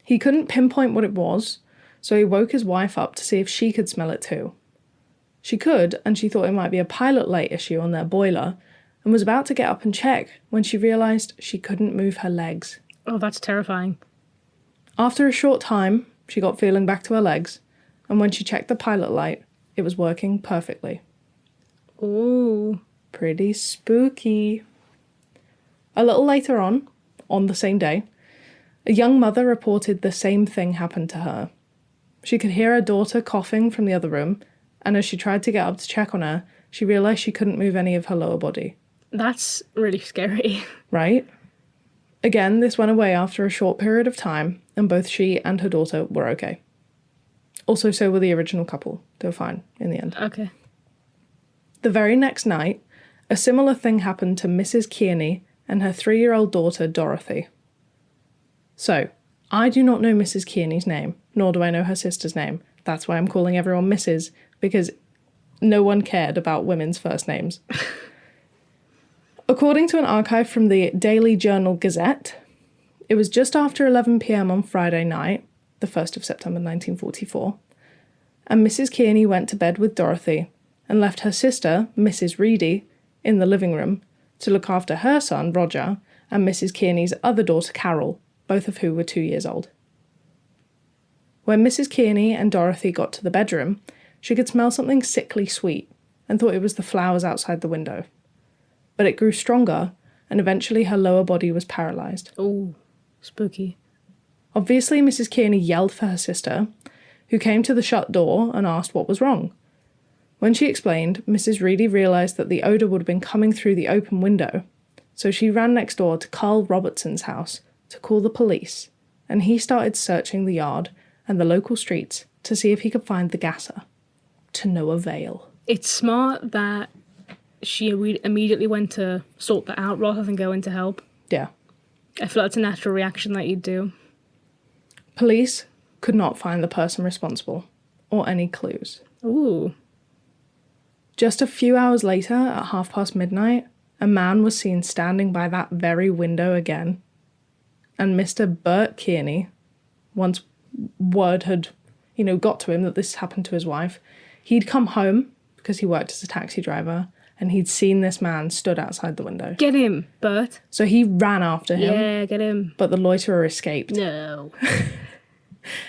He couldn't pinpoint what it was, so he woke his wife up to see if she could smell it too. She could, and she thought it might be a pilot light issue on their boiler, and was about to get up and check when she realised she couldn't move her legs. Oh, that's terrifying. After a short time, she got feeling back to her legs, and when she checked the pilot light, it was working perfectly. Ooh. Pretty spooky. A little later on the same day, a young mother reported the same thing happened to her. She could hear her daughter coughing from the other room, and as she tried to get up to check on her, she realised she couldn't move any of her lower body. That's really scary. Right? Again, this went away after a short period of time, and both she and her daughter were okay. Also, so were the original couple. They were fine in the end. Okay. The very next night, a similar thing happened to Mrs. Kearney and her 3-year-old daughter, Dorothy. So, I do not know Mrs. Kearney's name, nor do I know her sister's name. That's why I'm calling everyone Mrs., because no one cared about women's first names. According to an archive from the Daily Journal Gazette, it was just after 11 p.m. on Friday night, the 1st of September 1944, and Mrs. Kearney went to bed with Dorothy and left her sister, Mrs. Reedy, in the living room to look after her son, Roger, and Mrs. Kearney's other daughter, Carol, both of who were 2 years old. When Mrs. Kearney and Dorothy got to the bedroom, she could smell something sickly sweet and thought it was the flowers outside the window. But it grew stronger, and eventually her lower body was paralysed. Ooh, spooky. Obviously, Mrs. Kearney yelled for her sister, who came to the shut door and asked what was wrong. When she explained, Mrs. Reedy realised that the odour would have been coming through the open window, so she ran next door to Carl Robertson's house to call the police, and he started searching the yard and the local streets to see if he could find the gasser. To no avail. It's smart that she immediately went to sort that out rather than go in to help. Yeah. I feel like it's a natural reaction that you'd do. Police could not find the person responsible, or any clues. Ooh. Just a few hours later, at midnight, a man was seen standing by that very window again. And Mr. Bert Kearney, once word had, got to him that this happened to his wife, he'd come home, because he worked as a taxi driver, and he'd seen this man stood outside the window. Get him, Bert. So he ran after him. Yeah, get him. But the loiterer escaped. No.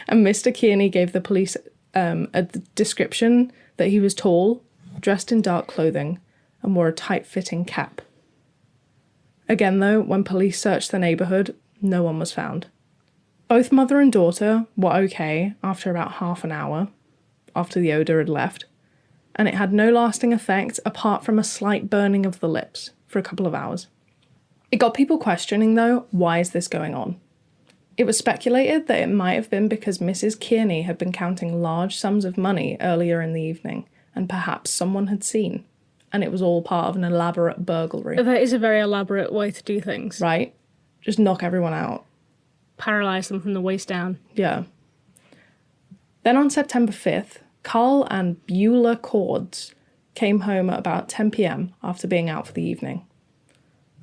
And Mr. Kearney gave the police a description that he was tall, dressed in dark clothing, and wore a tight-fitting cap. Again, though, when police searched the neighbourhood, no one was found. Both mother and daughter were okay after about half an hour, after the odour had left, and it had no lasting effect apart from a slight burning of the lips for a couple of hours. It got people questioning, though, why is this going on? It was speculated that it might have been because Mrs. Kearney had been counting large sums of money earlier in the evening, and perhaps someone had seen, and it was all part of an elaborate burglary. That is a very elaborate way to do things. Right? Just knock everyone out. Paralyse them from the waist down. Yeah. Then on September 5th, Carl and Beulah Cords came home at about 10 p.m. after being out for the evening.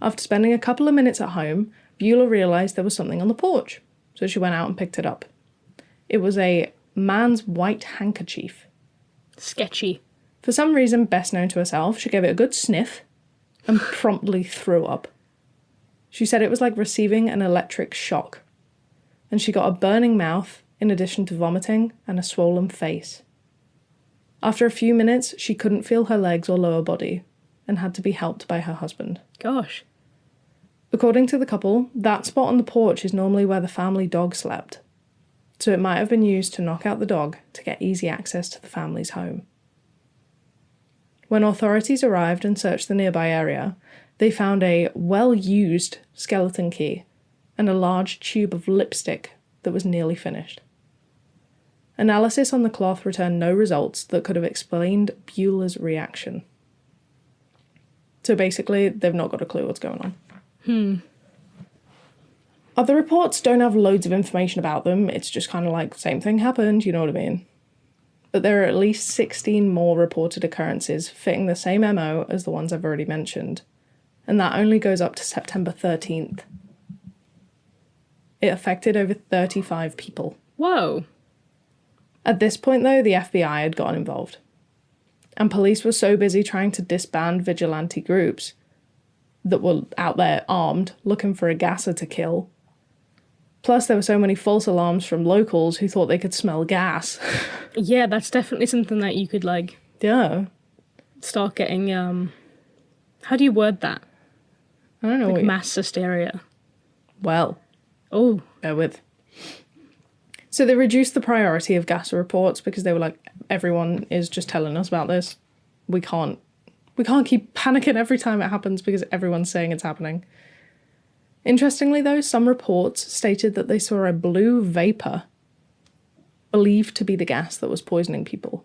After spending a couple of minutes at home, Beulah realised there was something on the porch, so she went out and picked it up. It was a man's white handkerchief. Sketchy. For some reason best known to herself, she gave it a good sniff and promptly threw up. She said it was like receiving an electric shock, and she got a burning mouth in addition to vomiting and a swollen face. After a few minutes, she couldn't feel her legs or lower body and had to be helped by her husband. Gosh. According to the couple, that spot on the porch is normally where the family dog slept, so it might have been used to knock out the dog to get easy access to the family's home. When authorities arrived and searched the nearby area, they found a well-used skeleton key and a large tube of lipstick that was nearly finished. Analysis on the cloth returned no results that could have explained Beulah's reaction. So basically, they've not got a clue what's going on. Other reports don't have loads of information about them. It's just kind of like, same thing happened, you know what I mean? but there are at least 16 more reported occurrences fitting the same MO as the ones I've already mentioned, and that only goes up to September 13th. It affected over 35 people. Whoa. At this point, though, the FBI had gotten involved, and police were so busy trying to disband vigilante groups that were out there armed, looking for a gasser to kill. Plus, there were so many false alarms from locals who thought they could smell gas. Yeah, that's definitely something that you could, like, Yeah. start getting, how do you word that? I don't know Like what mass hysteria. Well, Oh, bear with. So they reduced the priority of gasser reports because they were like, everyone is just telling us about this. We can't keep panicking every time it happens because everyone's saying it's happening. Interestingly, though, some reports stated that they saw a blue vapor, believed to be the gas that was poisoning people,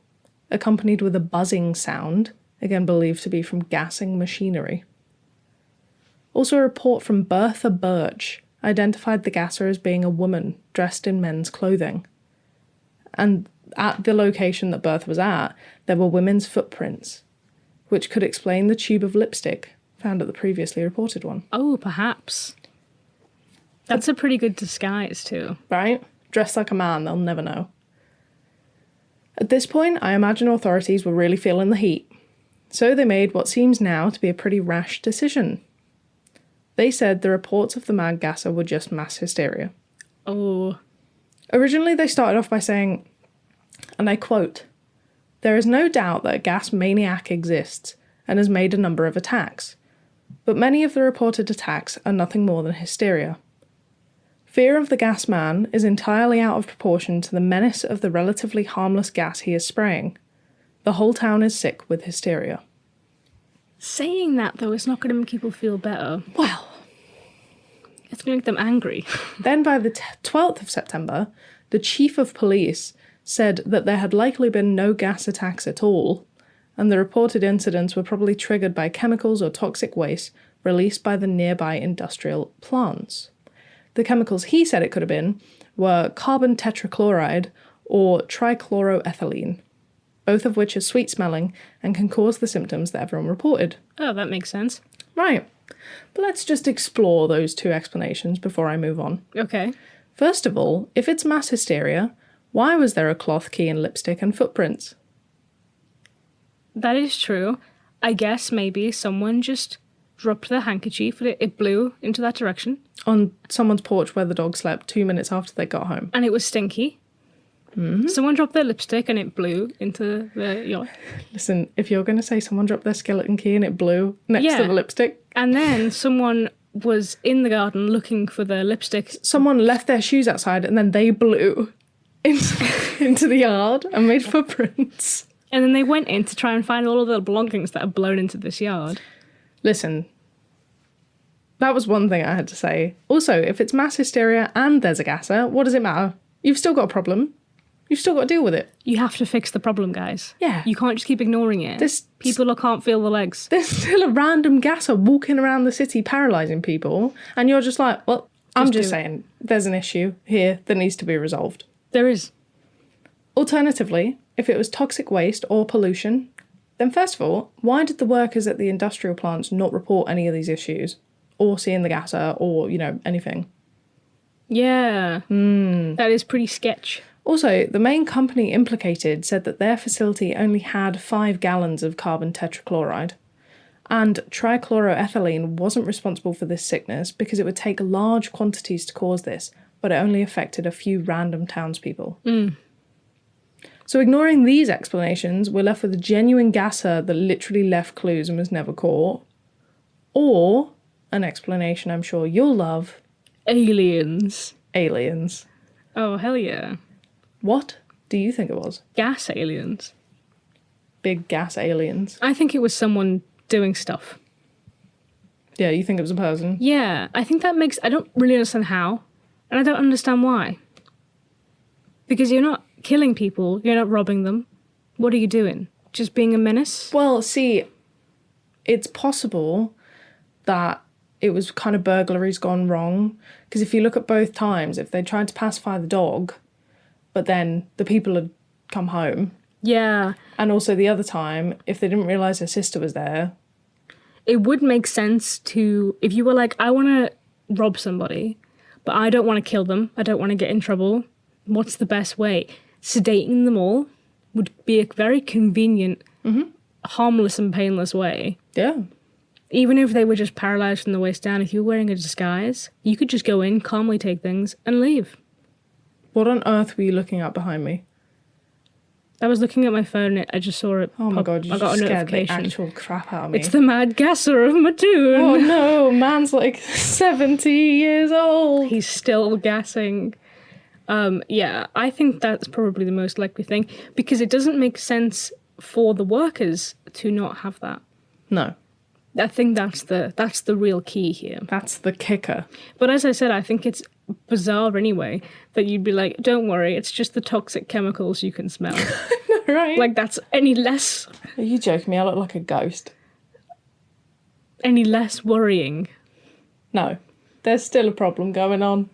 accompanied with a buzzing sound, again believed to be from gassing machinery. Also, a report from Bertha Birch identified the gasser as being a woman dressed in men's clothing. And at the location that Bertha was at, there were women's footprints, which could explain the tube of lipstick found at the previously reported one. oh, perhaps. That's a pretty good disguise, too. Right? Dressed like a man, they'll never know. At this point, I imagine authorities were really feeling the heat. So they made what seems now to be a pretty rash decision. They said the reports of the mad gasser were just mass hysteria. Oh, Originally, they started off by saying, and I quote, "There is no doubt that a gas maniac exists and has made a number of attacks, but many of the reported attacks are nothing more than hysteria. Fear of the gas man is entirely out of proportion to the menace of the relatively harmless gas he is spraying. The whole town is sick with hysteria." saying that, though, is not going to make people feel better. Well, It's going to make them angry. then by the 12th of September, the chief of police said that there had likely been no gas attacks at all, and the reported incidents were probably triggered by chemicals or toxic waste released by the nearby industrial plants. The chemicals he said it could have been were carbon tetrachloride or trichloroethylene, both of which are sweet-smelling and can cause the symptoms that everyone reported. Oh, that makes sense. Right, but let's just explore those two explanations before I move on. Okay. First of all, if it's mass hysteria, why was there a cloth key and lipstick and footprints? That is true. I guess maybe someone just dropped their handkerchief and it blew into that direction. On someone's porch where the dog slept 2 minutes after they got home. And it was stinky. Mm-hmm. Someone dropped their lipstick and it blew into the yacht. Listen, if you're going to say someone dropped their skeleton key and it blew next to the lipstick. And then someone was in the garden looking for their lipstick. Someone left their shoes outside and then they blew into the yard and made footprints. And then they went in to try and find all of the belongings that had blown into this yard. Listen, that was one thing I had to say. Also, if it's mass hysteria and there's a gasser, what does it matter? You've still got a problem. You've still got to deal with it. You have to fix the problem, guys. Yeah. You can't just keep ignoring it. People can't feel the legs. There's still a random gasser walking around the city paralysing people, and you're just like, well, I'm just saying, there's an issue here that needs to be resolved. There is. Alternatively, if it was toxic waste or pollution, then first of all, why did the workers at the industrial plants not report any of these issues? Or seeing the gasser, or, anything? Yeah. That is pretty sketch. Also, the main company implicated said that their facility only had 5 gallons of carbon tetrachloride, and trichloroethylene wasn't responsible for this sickness because it would take large quantities to cause this, but it only affected a few random townspeople. So ignoring these explanations, we're left with a genuine gasser that literally left clues and was never caught, or an explanation I'm sure you'll love. Aliens. Aliens. Oh, hell yeah. What do you think it was? Gas aliens. Big gas aliens. I think it was someone doing stuff. Yeah, you think it was a person? Yeah, I think that makes... I don't really understand how, and I don't understand why. Because you're not killing people, you're not robbing them. What are you doing? Just being a menace? Well, see, it's possible that it was kind of burglaries gone wrong. Because if you look at both times, if they tried to pacify the dog, but then the people had come home, Yeah. And also the other time, if they didn't realise her sister was there, It would make sense to, if you were like, I want to rob somebody, but I don't want to kill them. I don't want to get in trouble. What's the best way? Sedating them all would be a very convenient, harmless and painless way. yeah. Even if they were just paralyzed from the waist down, if you were wearing a disguise, you could just go in, calmly take things, and leave. What on earth were you looking at behind me? I was looking at my phone and I just saw it. Oh my pop. god, you I got just a scared the notification. actual crap out of me. It's the mad gasser of Mattoon. Oh no, man's like 70 years old. He's still gassing. Yeah, I think that's probably the most likely thing because it doesn't make sense for the workers to not have that. No, I think that's the real key here. that's the kicker. But as I said, I think it's bizarre anyway that you'd be like, don't worry, it's just the toxic chemicals you can smell. Right? Like that's any less are you joking me? I look like a ghost. worrying. No, there's still a problem going on.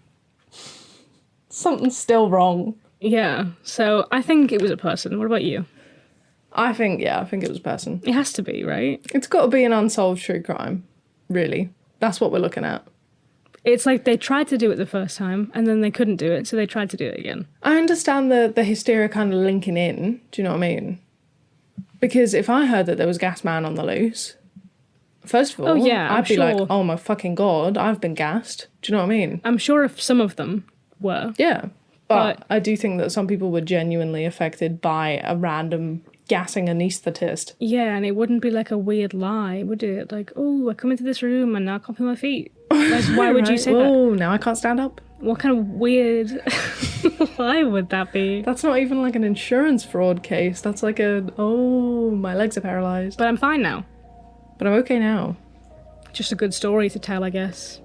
Something's still wrong. Yeah, so I think it was a person. What about you? I think it was a person. It has to be, right? It's got to be an unsolved true crime, really. That's what we're looking at. It's like they tried to do it the first time and then they couldn't do it, so they tried to do it again. I understand the hysteria kind of linking in. Do you know what I mean? Because if I heard that there was gas man on the loose, first of all, Oh, yeah, I'm I'd be like, sure. oh my fucking god, I've been gassed. Do you know what I mean? I'm sure if some of them were. Yeah. But But- I do think that some people were genuinely affected by a random gassing anaesthetist. Yeah, and it wouldn't be like a weird lie, would it? Like, oh, I come into this room and now I can't feel my feet. Like, why would you Right? say that? Oh, now I can't stand up. What kind of weird lie would that be? That's not even like an insurance fraud case. That's like my legs are paralyzed. But I'm fine now. But I'm okay now. Just a good story to tell, I guess.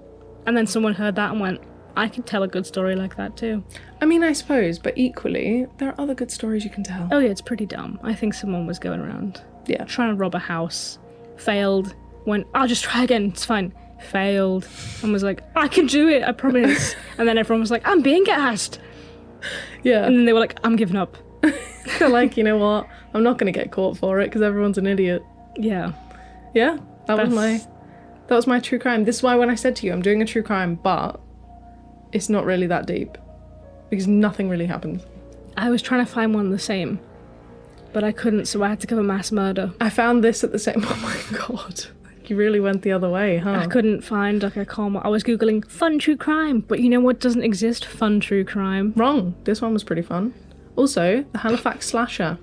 And then someone heard that and went, I could tell a good story like that too. I mean, I suppose, but equally, there are other good stories you can tell. Oh yeah, it's pretty dumb. I think someone was going around Yeah. trying to rob a house, failed, went, I'll just try again, it's fine. Failed, and was like, I can do it, I promise. And then everyone was like, I'm being gassed. Yeah. And then they were like, I'm giving up. They're like, you know what? I'm not going to get caught for it because everyone's an idiot. Yeah. Yeah, that That's- was my true crime. This is why when I said to you, I'm doing a true crime, but it's not really that deep because nothing really happens. I was trying to find one the same, but I couldn't, so I had to cover mass murder. I found this at the same. Oh my god, you really went the other way, huh? I couldn't find like a calm. I was googling fun true crime, but you know what doesn't exist? Fun true crime. Wrong. This one was pretty fun. Also, the Halifax slasher.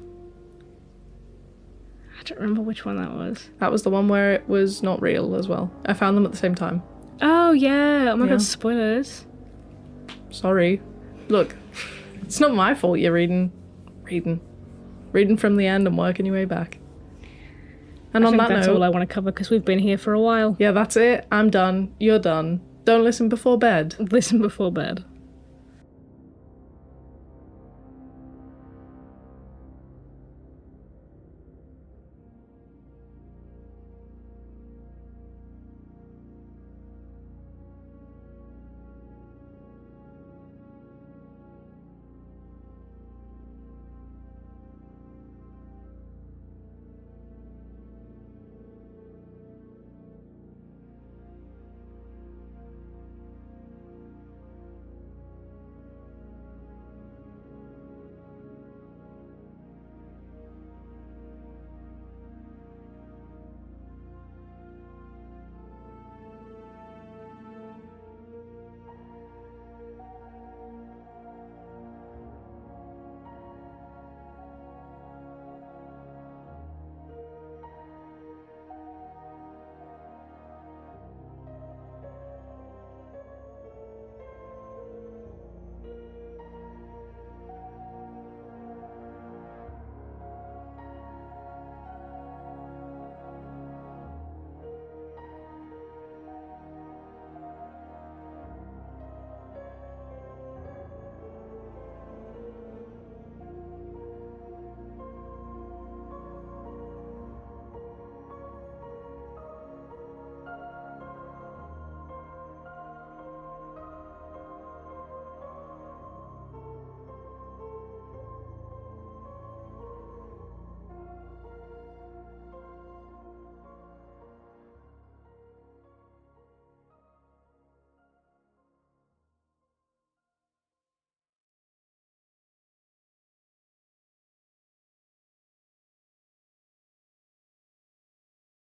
I don't remember which one that was. That was the one where it was not real as well. I found them at the same time. Oh yeah! Oh my Yeah. god! Spoilers. Sorry. Look, it's not my fault you're reading from the end and working your way back. And I on think that that's note, all I want to cover because we've been here for a while. yeah, that's it. I'm done. You're done. Don't listen before bed. Listen before bed.